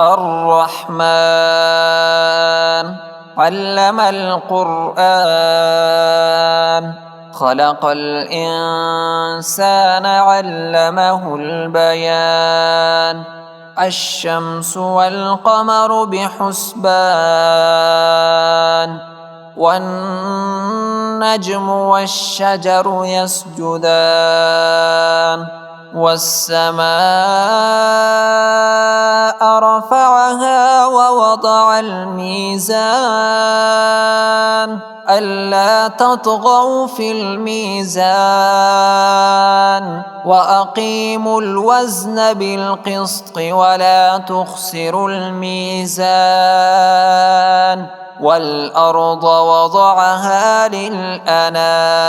الرحمن علم القرآن خلق الإنسان علمه البيان الشمس والقمر بحسبان والنجم والشجر يسجدان والسماء رفعها ووضع الميزان ألا تطغوا في الميزان وأقيموا الوزن بالقسط ولا تخسروا الميزان والأرض وضعها للأنام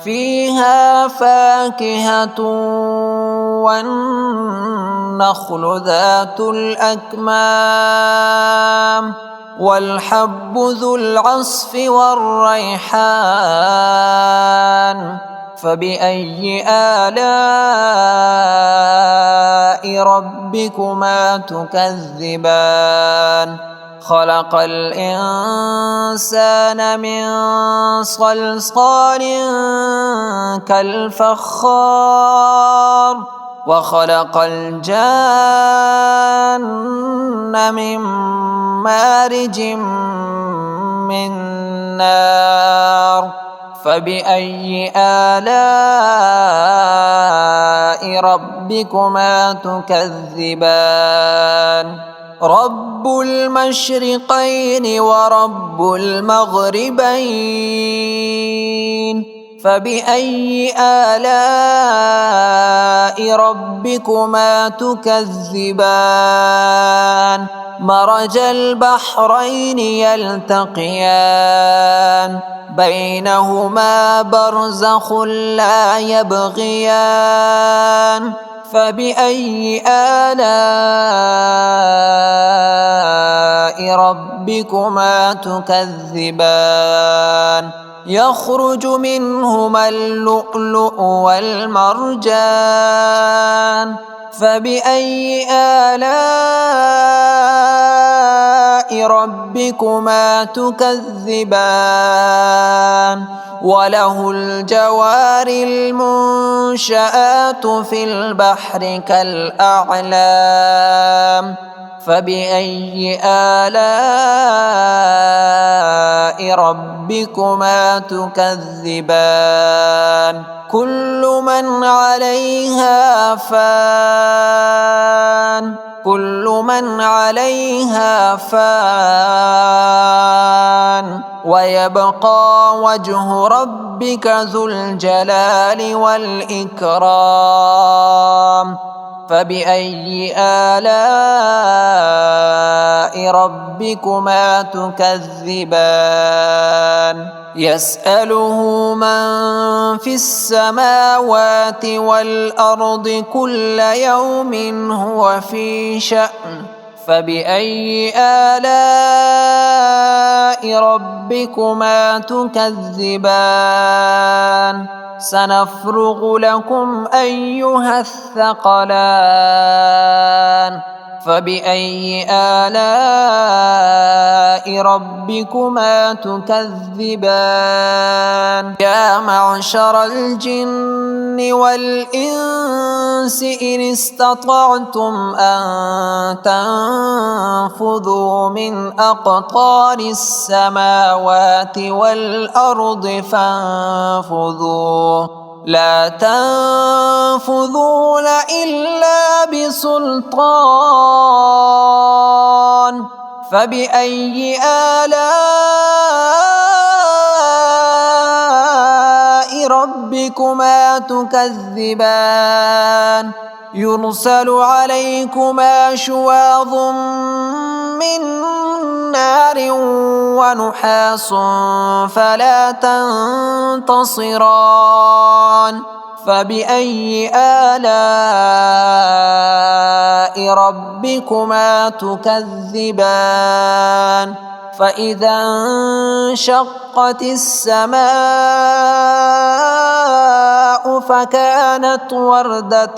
فيها فاكهة والنخل ذات الأكمام والحب ذو العصف والريحان فبأي آلاء ربكما تكذبان خلق الإنسان من صلصال كالفخار وخلق الجان من مارج من نار فبأي آلاء ربكما تكذبان رب المشرقين ورب المغربين فبأي آلاء ربكما تكذبان مرج البحرين يلتقيان بينهما برزخ لا يبغيان فبأي آلاء ربكما تكذبان يخرج منهما اللؤلؤ والمرجان فبأي آلاء ربكما تكذبان وله الجوار المنشآت في البحر كالأعلام فبأي آلاء ربكما تكذبان كل من عليها فان ويبقى وجه ربك ذو الجلال والإكرام فبأي آلاء ربكما تكذبان يسأله من في السماوات والأرض كل يوم هو في شأن فبأي آلاء ربكما تكذبان سنفرغ لكم أيها الثقلان فبأي آلاء ربكما تكذبان يا معشر الجن والإنس إن استطعتم أن تنفذوا من أقطار السماوات والأرض فانفذوا لا تنفذون إلا بسلطان فبأي آلاء ربكما تكذبان يرسل عليكما شواظ من نار ونحاس فلا تنتصران فبأي آلاء ربكما تكذبان فإذا انشقت السماء فكانت وردة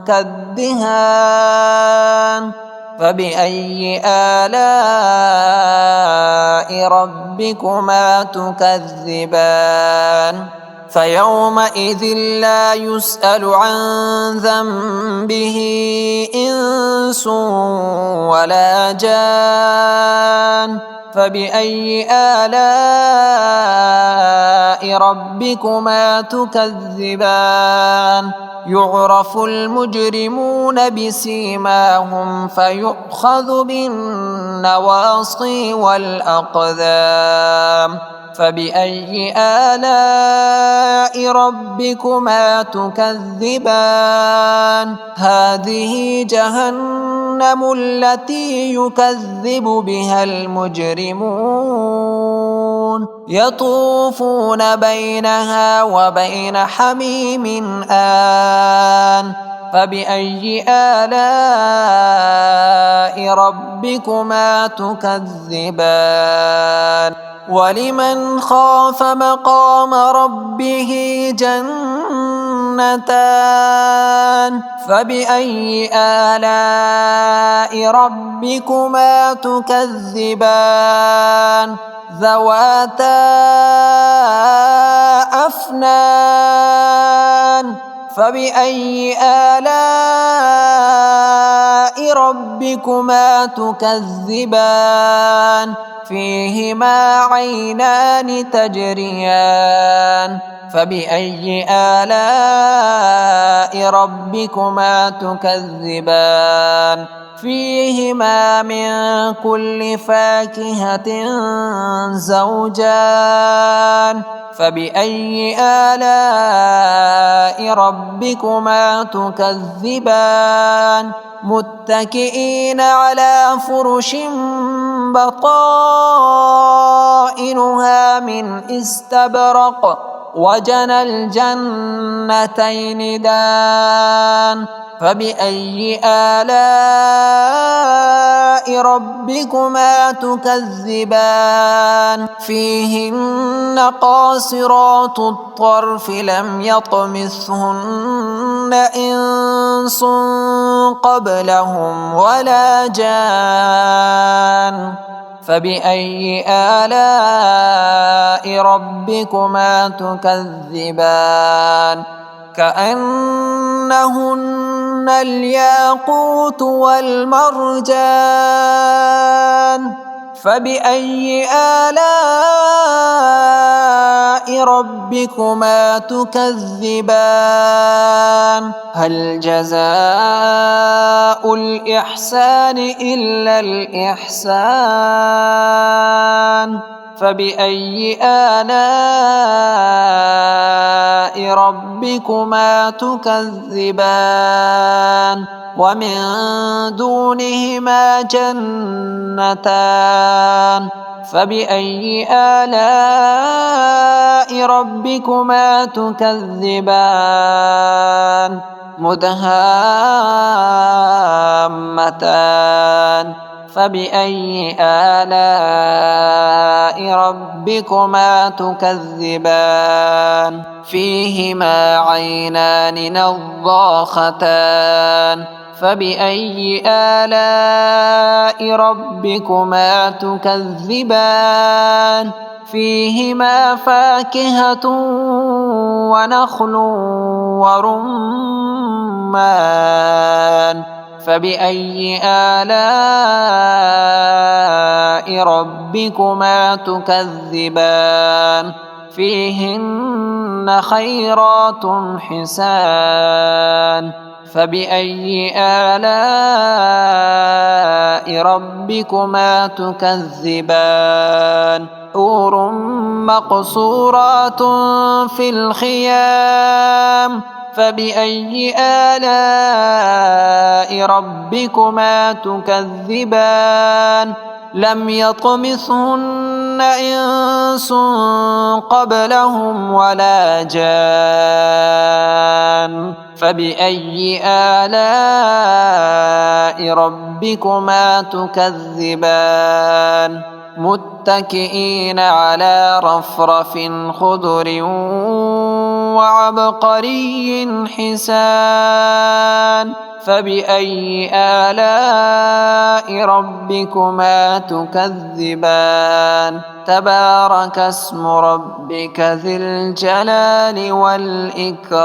كالدهان فبأي آلاء ربكما تكذبان فيومئذ لا يسأل عن ذنبه إنس ولا جان فبأي آلاء ربكما تكذبان يعرف المجرمون بسيماهم فيؤخذ بالنواصي والأقدام فبأي آلاء ربكما تكذبان هذه جهنم التي يكذب بها المجرمون يطوفون بينها وبين حميم آن فبأي آلاء ربكما تكذبان ولمن خاف مقام ربه جنتان فبأي آلاء ربكما تكذبان ذواتا أفنان فبأي آلاء ربكما تكذبان فيهما عينان تجريان فبأي آلاء ربكما تكذبان فيهما من كل فاكهة زوجان فبأي آلاء ربكما تكذبان متكئين على فرش بطائنها من استبرق وجنى الجنتين دان فبأي آلاء ربكما تكذبان فيهن قاصرات الطرف لم يطمثهن إنس قبلهم ولا جان فبأي آلاء ربكما تكذبان كأنهن الياقوت والمرجان فبأي آلاء ربكما تكذبان هل جزاء الإحسان إلا الإحسان فبأي آلاء ربكما تكذبان ومن دونهما جنتان فبأي آلاء ربكما تكذبان مدهامتان فبأي آلاء ربكما تكذبان فيهما عينان نضاختان فبأي آلاء ربكما تكذبان فيهما فاكهة ونخل ورمان فبأي آلاء ربكما تكذبان فيهن خيرات حسان فبأي آلاء ربكما تكذبان حور مقصورات في الخيام فبأي آلاء ربكما تكذبان لم يطمثهن إنس قبلهم ولا جان فبأي آلاء ربكما تكذبان متكئين على رفرف خضر وعبقري حسان فبأي آلاء ربكما تكذبان تبارك اسم ربك ذي الجلال والإكرام.